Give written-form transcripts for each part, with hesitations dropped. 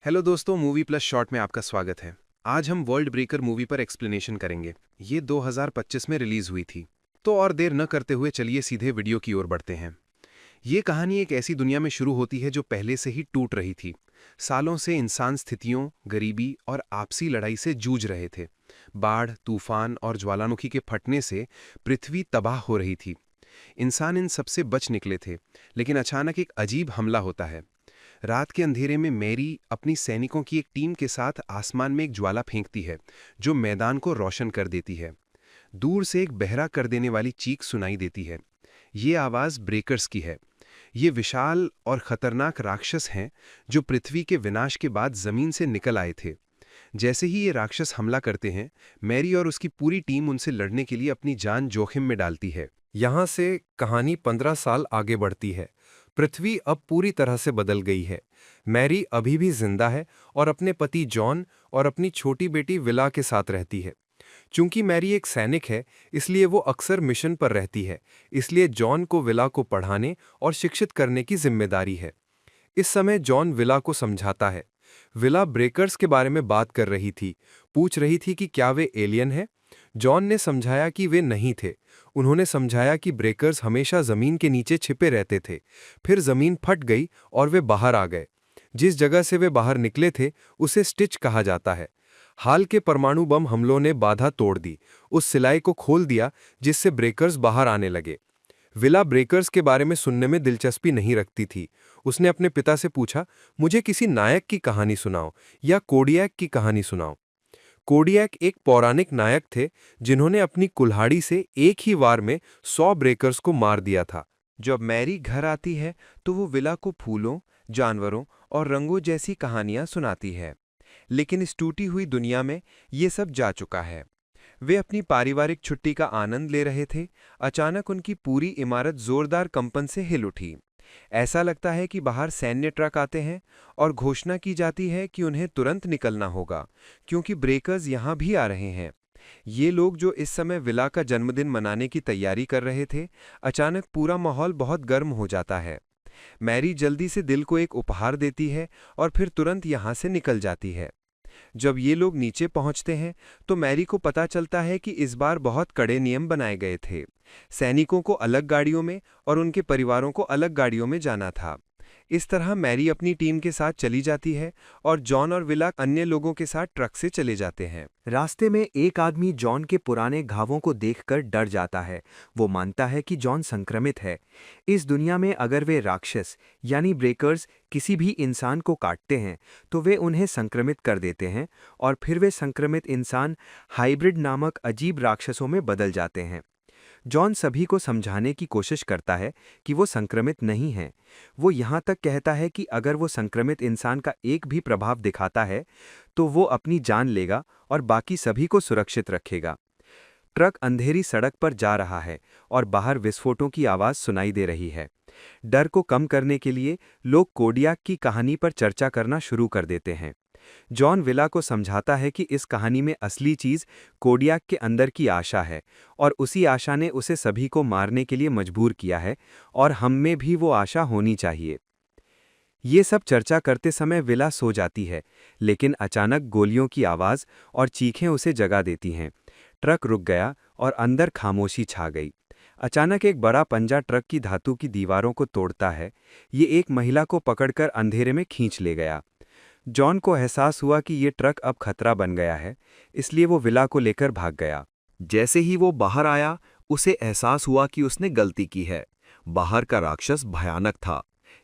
Hello दोस्तों, movie plus short में आपका स्वागत है। आज हम वर्ल्ड ब्रेकर मूवी पर एक्सप्लेनेशन करेंगे। ये 2025 में रिलीज हुई थी। तो और देर न करते हुए चलिए सीधे वीडियो की ओर बढ़ते हैं। ये कहानी एक ऐसी दुनिया में शुरू होती है जो पहले से ही टूट रही थी। सालों से इंसान स्थितियों, गरीबी और आपसी लड़ाई से जूझ रहे थे। बाढ़, तूफान और ज्वालामुखी के फटने से पृथ्वी तबाह हो रही थी। इंसान इन सबसे बच निकले थे, लेकिन अचानक एक अजीब हमला होता है। रात के अंधेरे में मैरी अपनी सैनिकों की एक टीम के साथ आसमान में एक ज्वाला फेंकती है, जो मैदान को रोशन कर देती है। दूर से एक बहरा कर देने वाली चीख सुनाई देती है। ये आवाज़ ब्रेकर्स की है। ये विशाल और खतरनाक राक्षस हैं जो पृथ्वी के विनाश के बाद जमीन से निकल आए थे। जैसे ही ये राक्षस हमला करते हैं, मैरी और उसकी पूरी टीम उनसे लड़ने के लिए अपनी जान जोखिम में डालती है। यहाँ से कहानी 15 साल आगे बढ़ती है। पृथ्वी अब पूरी तरह से बदल गई है। मैरी अभी भी जिंदा है और अपने पति जॉन और अपनी छोटी बेटी विला के साथ रहती है। चूंकि मैरी एक सैनिक है, इसलिए वो अक्सर मिशन पर रहती है। इसलिए जॉन को विला को पढ़ाने और शिक्षित करने की जिम्मेदारी है। इस समय जॉन विला को समझाता है। विला ब्रेकर्स के बारे में बात कर रही थी, पूछ रही थी कि क्या वे एलियन हैं। जॉन ने समझाया कि वे नहीं थे। उन्होंने समझाया कि ब्रेकर्स हमेशा जमीन के नीचे छिपे रहते थे। फिर जमीन फट गई और वे बाहर आ गए। जिस जगह से वे बाहर निकले थे उसे स्टिच कहा जाता है। हाल के परमाणु बम हमलों ने बाधा तोड़ दी, उस सिलाई को खोल दिया जिससे ब्रेकर्स बाहर आने लगे। विला ब्रेकर्स के बारे में सुनने में दिलचस्पी नहीं रखती थी। उसने अपने पिता से पूछा, मुझे किसी नायक की कहानी सुनाओ या कोडियाक की कहानी सुनाओ। कोडियाक एक पौराणिक नायक थे जिन्होंने अपनी कुल्हाड़ी से एक ही वार में 100 ब्रेकर्स को मार दिया था। जब मैरी घर आती है तो वो विला को फूलों, जानवरों और रंगों जैसी कहानियां सुनाती है। लेकिन इस टूटी हुई दुनिया में ये सब जा चुका है। वे अपनी पारिवारिक छुट्टी का आनंद ले रहे थे। अचानक उनकी पूरी इमारत जोरदार कंपन से हिल उठी। ऐसा लगता है कि बाहर सैन्य ट्रक आते हैं और घोषणा की जाती है कि उन्हें तुरंत निकलना होगा, क्योंकि ब्रेकर्स यहां भी आ रहे हैं। ये लोग जो इस समय विला का जन्मदिन मनाने की तैयारी कर रहे थे, अचानक पूरा माहौल बहुत गर्म हो जाता है। मैरी जल्दी से दिल को एक उपहार देती है और फिर तुरंत यहां से निकल जाती है। जब ये लोग नीचे पहुंचते हैं तो मैरी को पता चलता है कि इस बार बहुत कड़े नियम बनाए गए थे। सैनिकों को अलग गाड़ियों में और उनके परिवारों को अलग गाड़ियों में जाना था। इस तरह मैरी अपनी टीम के साथ चली जाती है और जॉन और विला अन्य लोगों के साथ ट्रक से चले जाते हैं। रास्ते में एक आदमी जॉन के पुराने घावों को देखकर डर जाता है। वो मानता है कि जॉन संक्रमित है। इस दुनिया में अगर वे राक्षस यानी ब्रेकर्स किसी भी इंसान को काटते हैं तो वे उन्हें संक्रमित कर देते हैं और फिर वे संक्रमित इंसान हाइब्रिड नामक अजीब राक्षसों में बदल जाते हैं। जॉन सभी को समझाने की कोशिश करता है कि वो संक्रमित नहीं है। वो यहाँ तक कहता है कि अगर वो संक्रमित इंसान का एक भी प्रभाव दिखाता है तो वो अपनी जान लेगा और बाकी सभी को सुरक्षित रखेगा। ट्रक अंधेरी सड़क पर जा रहा है और बाहर विस्फोटों की आवाज़ सुनाई दे रही है। डर को कम करने के लिए लोग कोडियाक की कहानी पर चर्चा करना शुरू कर देते हैं। जॉन विला को समझाता है कि इस कहानी में असली चीज़ कोडियाक के अंदर की आशा है और उसी आशा ने उसे सभी को मारने के लिए मजबूर किया है और हम में भी वो आशा होनी चाहिए। ये सब चर्चा करते समय विला सो जाती है, लेकिन अचानक गोलियों की आवाज़ और चीखें उसे जगा देती हैं। ट्रक रुक गया और अंदर खामोशी छा गई। अचानक एक बड़ा पंजा ट्रक की धातु की दीवारों को तोड़ता है। ये एक महिला को पकड़कर अंधेरे में खींच ले गया। जॉन को एहसास हुआ कि ये ट्रक अब खतरा बन गया है, इसलिए वो विला को लेकर भाग गया। जैसे ही वो बाहर आया, उसे एहसास हुआ कि उसने गलती की है। बाहर का राक्षस भयानक था।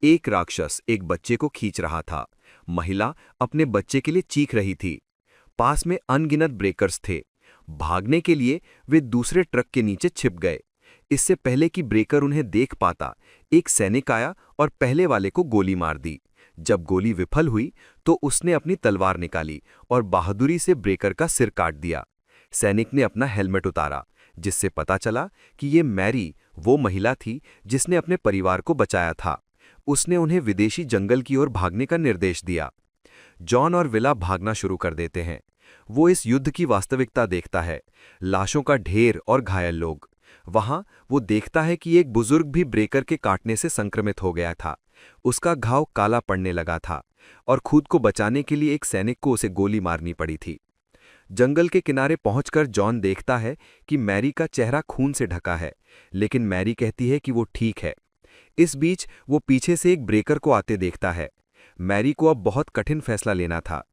एक राक्षस एक बच्चे को खींच रहा था। महिला अपने बच्चे के लिए चीख रही थी। पास में अनगिनत ब्रेकर्स थे। भागने के लिए वे दूसरे ट्रक के नीचे छिप गए। इससे पहले कि ब्रेकर उन्हें देख पाता, एक सैनिक आया और पहले वाले को गोली मार दी। जब गोली विफल हुई तो उसने अपनी तलवार निकाली और बहादुरी से ब्रेकर का सिर काट दिया। सैनिक ने अपना हेलमेट उतारा, जिससे पता चला कि ये मैरी वो महिला थी जिसने अपने परिवार को बचाया था। उसने उन्हें विदेशी जंगल की ओर भागने का निर्देश दिया। जॉन और विला भागना शुरू कर देते हैं। वो इस युद्ध की वास्तविकता देखता है, लाशों का ढेर और घायल लोग। वहां वो देखता है कि एक बुजुर्ग भी ब्रेकर के काटने से संक्रमित हो गया था। उसका घाव काला पड़ने लगा था। और खुद को बचाने के लिए एक सैनिक को उसे गोली मारनी पड़ी थी। जंगल के किनारे पहुंचकर जॉन देखता है कि मैरी का चेहरा खून से ढका है, लेकिन मैरी कहती है कि वो ठीक है। इस बीच वो पीछे से एक ब्रेकर को आते देखता है। मैरी को अब बहुत कठिन फैसला लेना था।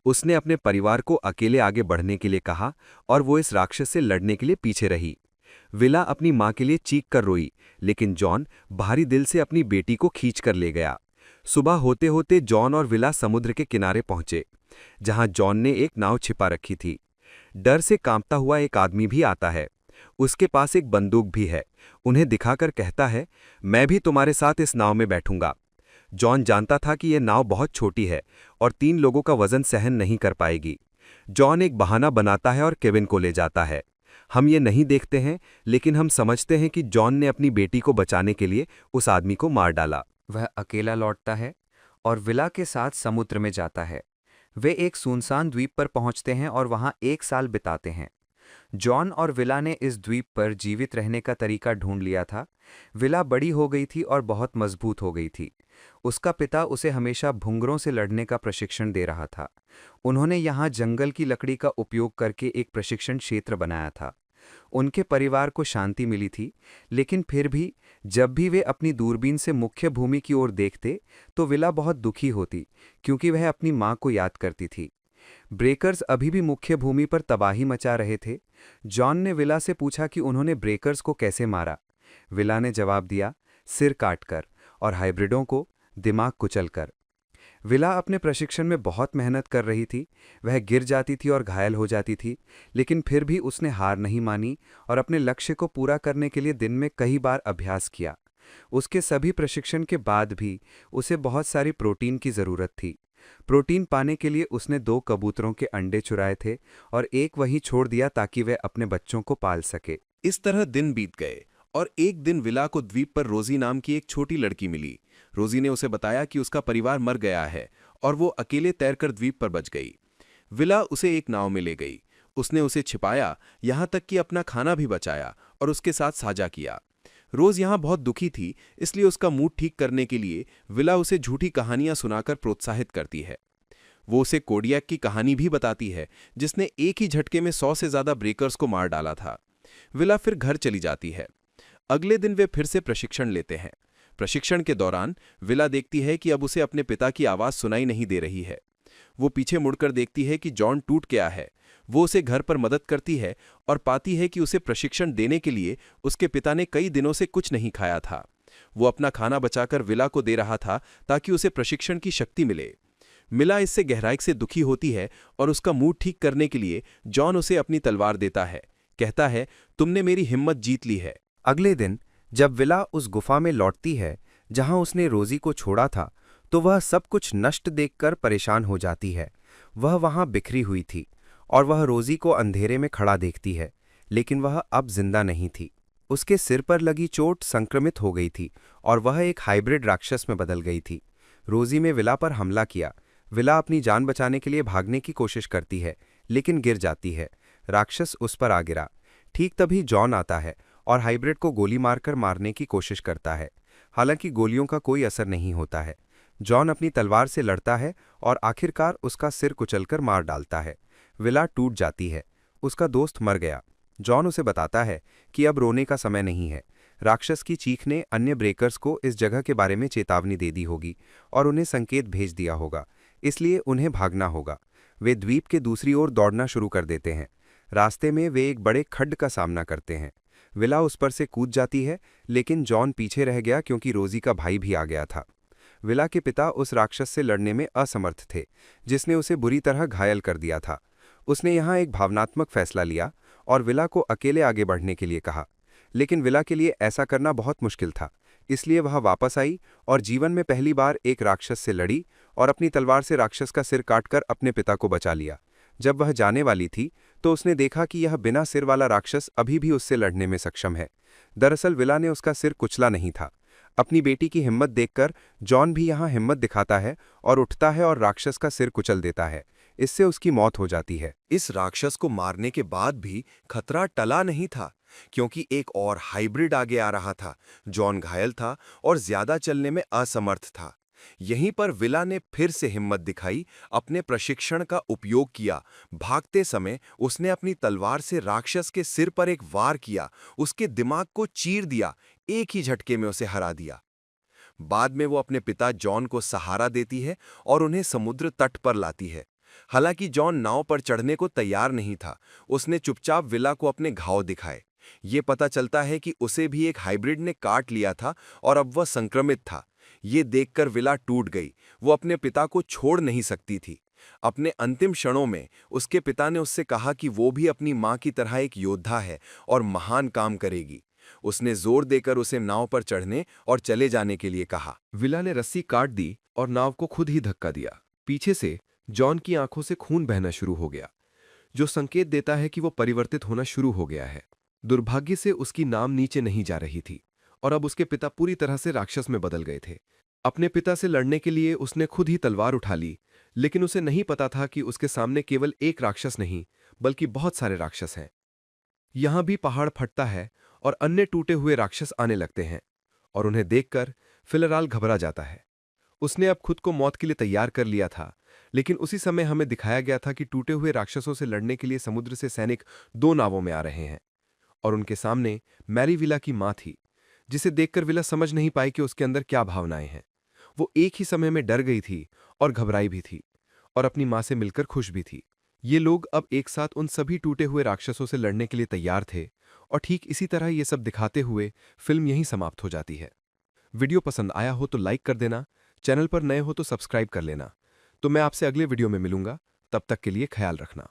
उसने अपने परिवार को अकेले आगे बढ़ने के लिए कहा और वो इस राक्षस से लड़ने के लिए पीछे रही। विला अपनी मां के लिए चीख कर रोई, लेकिन जॉन भारी दिल से अपनी बेटी को खींच कर ले गया। सुबह होते होते जॉन और विला समुद्र के किनारे पहुंचे, जहां जॉन ने एक नाव छिपा रखी थी। डर से कांपता हुआ एक आदमी भी आता है। उसके पास एक बंदूक भी है। उन्हें दिखाकर कहता है, मैं भी तुम्हारे साथ इस नाव में बैठूंगा। जॉन जानता था कि यह नाव बहुत छोटी है और 3 लोगों का वजन सहन नहीं कर पाएगी। जॉन एक बहाना बनाता है और केविन को ले जाता है। हम ये नहीं देखते हैं, लेकिन हम समझते हैं कि जॉन ने अपनी बेटी को बचाने के लिए उस आदमी को मार डाला। वह अकेला लौटता है और विला के साथ समुद्र में जाता है। वे एक सुनसान द्वीप पर पहुंचते हैं और वहां 1 साल बिताते हैं। जॉन और विला ने इस द्वीप पर जीवित रहने का तरीका ढूंढ लिया था। विला बड़ी हो गई थी और बहुत मजबूत हो गई थी। उसका पिता उसे हमेशा भुंगरों से लड़ने का प्रशिक्षण दे रहा था। उन्होंने यहाँ जंगल की लकड़ी का उपयोग करके एक प्रशिक्षण क्षेत्र बनाया था। उनके परिवार को शांति मिली थी, लेकिन फिर भी जब भी वे अपनी दूरबीन से मुख्य भूमि की ओर देखते तो विला बहुत दुखी होती, क्योंकि वह अपनी मां को याद करती थी। ब्रेकर्स अभी भी मुख्य भूमि पर तबाही मचा रहे थे। जॉन ने विला से पूछा कि उन्होंने ब्रेकर्स को कैसे मारा। विला ने जवाब दिया, सिर काटकर और हाइब्रिडों को दिमाग कुचलकर। विला अपने प्रशिक्षण में बहुत मेहनत कर रही थी। वह गिर जाती थी और घायल हो जाती थी, लेकिन फिर भी उसने हार नहीं मानी और अपने लक्ष्य को पूरा करने के लिए दिन में कई बार अभ्यास किया। उसके सभी प्रशिक्षण के बाद भी उसे बहुत सारी प्रोटीन की ज़रूरत थी। प्रोटीन पाने के लिए उसने 2 कबूतरों के अंडे चुराए थे और एक वहीं छोड़ दिया ताकि वह अपने बच्चों को पाल सके। इस तरह दिन बीत गए और एक दिन विला को द्वीप पर रोजी नाम की एक छोटी लड़की मिली। रोजी ने उसे बताया कि उसका परिवार मर गया है और वो अकेले तैरकर द्वीप पर बच गई। विला उसे एक नाव में ले गई। उसने उसे छिपाया, यहाँ तक कि अपना खाना भी बचाया और उसके साथ साझा किया। रोज यहाँ बहुत दुखी थी, इसलिए उसका मूड ठीक करने के लिए विला उसे झूठी कहानियां सुनाकर प्रोत्साहित करती है। वो उसे कोडियक की कहानी भी बताती है, जिसने एक ही झटके में 100 से ज्यादा ब्रेकर्स को मार डाला था। विला फिर घर चली जाती है। अगले दिन वे फिर से प्रशिक्षण लेते हैं। प्रशिक्षण के दौरान विला देखती है कि अब उसे अपने पिता की आवाज सुनाई नहीं दे रही है। वो पीछे मुड़कर देखती है कि जॉन टूट गया है। वो उसे घर पर मदद करती है और पाती है कि उसे प्रशिक्षण देने के लिए उसके पिता ने कई दिनों से कुछ नहीं खाया था। वो अपना खाना बचाकर विला को दे रहा था ताकि उसे प्रशिक्षण की शक्ति मिले। मिला इससे गहराई से दुखी होती है और उसका मूड ठीक करने के लिए जॉन उसे अपनी तलवार देता है। कहता है, तुमने मेरी हिम्मत जीत ली है। अगले दिन जब विला उस गुफा में लौटती है जहां उसने रोजी को छोड़ा था, तो वह सब कुछ नष्ट देखकर परेशान हो जाती है। वह वहां बिखरी हुई थी और वह रोजी को अंधेरे में खड़ा देखती है, लेकिन वह अब जिंदा नहीं थी। उसके सिर पर लगी चोट संक्रमित हो गई थी और वह एक हाइब्रिड राक्षस में बदल गई थी। रोजी ने विला पर हमला किया। विला अपनी जान बचाने के लिए भागने की कोशिश करती है, लेकिन गिर जाती है। राक्षस उस पर आ गिरा। ठीक तभी जॉन आता है और हाइब्रिड को गोली मारकर मारने की कोशिश करता है। हालांकि गोलियों का कोई असर नहीं होता है। जॉन अपनी तलवार से लड़ता है और आखिरकार उसका सिर कुचलकर मार डालता है। विला टूट जाती है। उसका दोस्त मर गया। जॉन उसे बताता है कि अब रोने का समय नहीं है। राक्षस की चीख ने अन्य ब्रेकर्स को इस जगह के बारे में चेतावनी दे दी होगी और उन्हें संकेत भेज दिया होगा, इसलिए उन्हें भागना होगा। वे द्वीप के दूसरी ओर दौड़ना शुरू कर देते हैं। रास्ते में वे एक बड़े खड्ड का सामना करते हैं। विला उस पर से कूद जाती है, लेकिन जॉन पीछे रह गया क्योंकि रोजी का भाई भी आ गया था। विला के पिता उस राक्षस से लड़ने में असमर्थ थे, जिसने उसे बुरी तरह घायल कर दिया था। उसने यहाँ एक भावनात्मक फैसला लिया और विला को अकेले आगे बढ़ने के लिए कहा, लेकिन विला के लिए ऐसा करना बहुत मुश्किल था। इसलिए वह वापस आई और जीवन में पहली बार एक राक्षस से लड़ी और अपनी तलवार से राक्षस का सिर काटकर अपने पिता को बचा लिया। जब वह जाने वाली थी तो उसने देखा कि यह बिना सिर वाला राक्षस अभी भी उससे लड़ने में सक्षम है। दरअसल विला ने उसका सिर कुचला नहीं था। अपनी बेटी की हिम्मत देखकर जॉन भी यहाँ हिम्मत दिखाता है और उठता है और राक्षस का सिर कुचल देता है। इससे उसकी मौत हो जाती है। इस राक्षस को मारने के बाद भी खतरा टला नहीं था, क्योंकि एक और हाइब्रिड आगे आ रहा था। जॉन घायल था और ज्यादा चलने में असमर्थ था। यहीं पर विला ने फिर से हिम्मत दिखाई, अपने प्रशिक्षण का उपयोग किया। भागते समय उसने अपनी तलवार से राक्षस के सिर पर एक वार किया, उसके दिमाग को चीर दिया, एक ही झटके में उसे हरा दिया। बाद में वो अपने पिता जॉन को सहारा देती है और उन्हें समुद्र तट पर लाती है। हालांकि जॉन नाव पर चढ़ने को तैयार नहीं था, उसने चुपचाप विला को अपने घाव दिखाए। ये पता चलता है कि उसे भी एक हाइब्रिड ने काट लिया था और अब वह संक्रमित था। ये देखकर विला टूट गई, वो अपने पिता को छोड़ नहीं सकती थी। अपने अंतिम क्षणों में उसके पिता ने उससे कहा कि वो भी अपनी मां की तरह एक योद्धा है और महान काम करेगी। उसने जोर देकर उसे नाव पर चढ़ने और चले जाने के लिए कहा। विला ने रस्सी काट दी और नाव को खुद ही धक्का दिया। पीछे से जॉन की आंखों से खून बहना शुरू हो गया, जो संकेत देता है कि वो परिवर्तित होना शुरू हो गया है। दुर्भाग्य से उसकी नाम नीचे नहीं जा रही थी और अब उसके पिता पूरी तरह से राक्षस में बदल गए थे। अपने पिता से लड़ने के लिए उसने खुद ही तलवार उठा ली, लेकिन उसे नहीं पता था कि उसके सामने केवल एक राक्षस नहीं बल्कि बहुत सारे राक्षस हैं। यहां भी पहाड़ फटता है और अन्य टूटे हुए राक्षस आने लगते हैं और उन्हें देखकर फिलराल घबरा जाता है। उसने अब खुद को मौत के लिए तैयार कर लिया था, लेकिन उसी समय हमें दिखाया गया था कि टूटे हुए राक्षसों से लड़ने के लिए समुद्र से सैनिक 2 नावों में आ रहे हैं और उनके सामने मैरी विला की मां थी, जिसे देखकर विला समझ नहीं पाई कि उसके अंदर क्या भावनाएं हैं। वो एक ही समय में डर गई थी और घबराई भी थी और अपनी मां से मिलकर खुश भी थी। ये लोग अब एक साथ उन सभी टूटे हुए राक्षसों से लड़ने के लिए तैयार थे और ठीक इसी तरह ये सब दिखाते हुए फिल्म यहीं समाप्त हो जाती है। वीडियो पसंद आया हो तो लाइक कर देना, चैनल पर नए हो तो सब्सक्राइब कर लेना। तो मैं आपसे अगले वीडियो में मिलूंगा, तब तक के लिए ख्याल रखना।